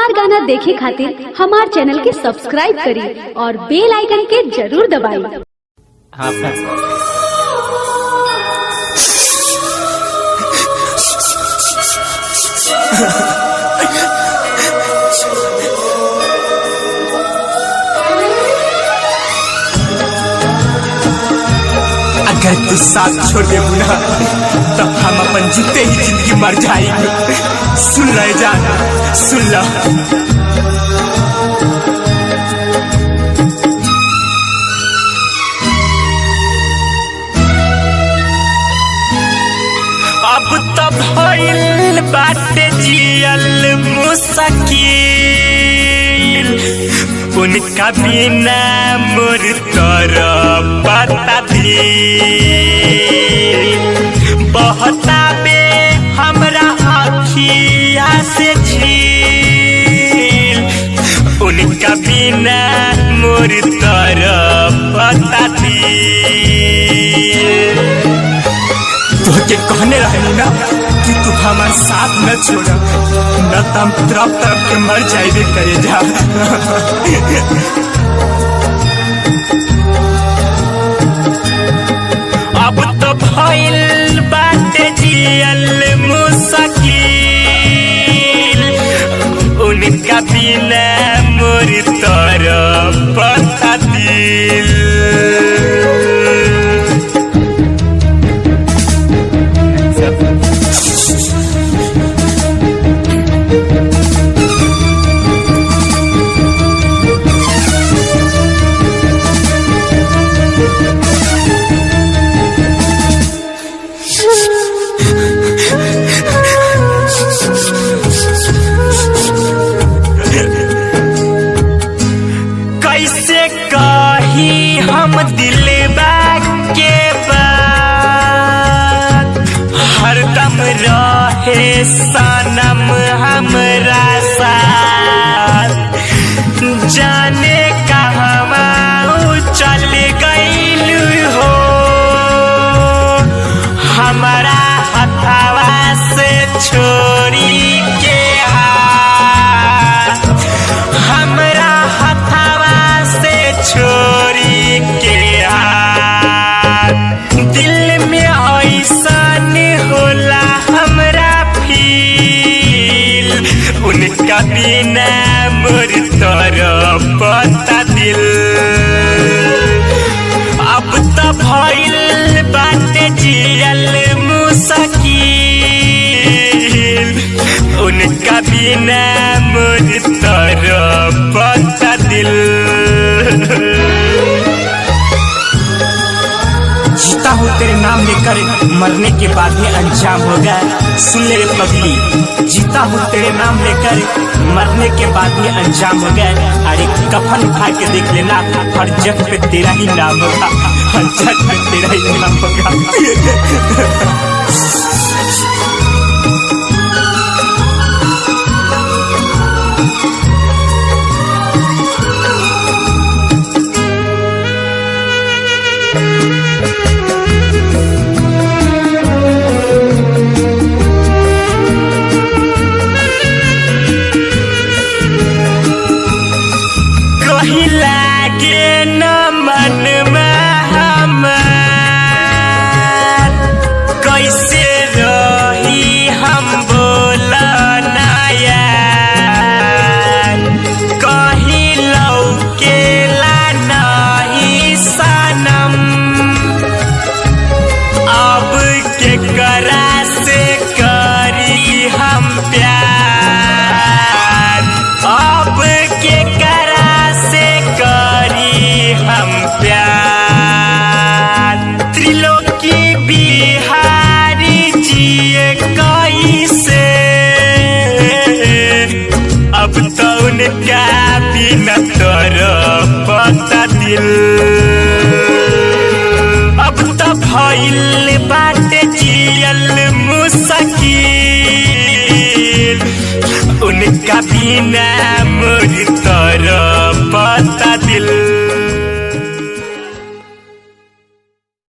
हमार गाना देखे खातिर हमार चैनल के सब्सक्राइब करी और बेल आइकन के जरूर दबाई। अगर तू साथ छोड़ दे बुना तो हम अपन जीते ही जिंदगी मर जाएंगे। सुन ले जान, सुन लो। अब तो भइल बाटे जियल मुश्किल, उनका बिना मोर तरफ बता दी। बहता बे हमरा अखिया से झील, उनका बिना मोर तरफ बता दी। तुझे कहने रहे ना कि तू हमारे साथ न छोड़ा, न तो हम तरफ तरफ के मर जाए करे जा। अब तो भइल बाटे जियल मुश्किल, उनका बिना मोर तरफ बता दिल। कैसे कही हम दिलबा के बात, हरदम रहे सनम हमरा साथ। जाने कहवा चल गइल हो, हमारा हथवा से छोड़ी के हाथ। हमरा हथवा से छोड़ी के हाथ। दिल में ऐसन होला हमरा फील, उनका बिना मोर तरफ बता दिल। अब तो भइल बाटे जियल मुश्किल, उनका बिना मोर तरफ बता दिल। जीता हूँ तेरे नाम लेकर, मरने के बाद भी अंजाम होगा। सुन ले रे पगली, जीता हूँ तेरे नाम लेकर, मरने के बाद भी अंजाम होगा। अरे कफन उठा के देख लेना, हर जग पे तेरा ही नाम होगा, हर जग पे तेरा ही नाम होगा। लागे न मन में हमार, कैसे रही हम बोला ना यार। कहीं लौकेला नहीं सनम, अब केकरा से करी हम प्यार। अब केकरा हम प्यार। त्रिलोकी बिहारी जिए कैसे, अब तो उनका बिना तरफ बता दिल। अब तो भइल बाटे जियल मुश्किल, उनका बिना मोर तरफ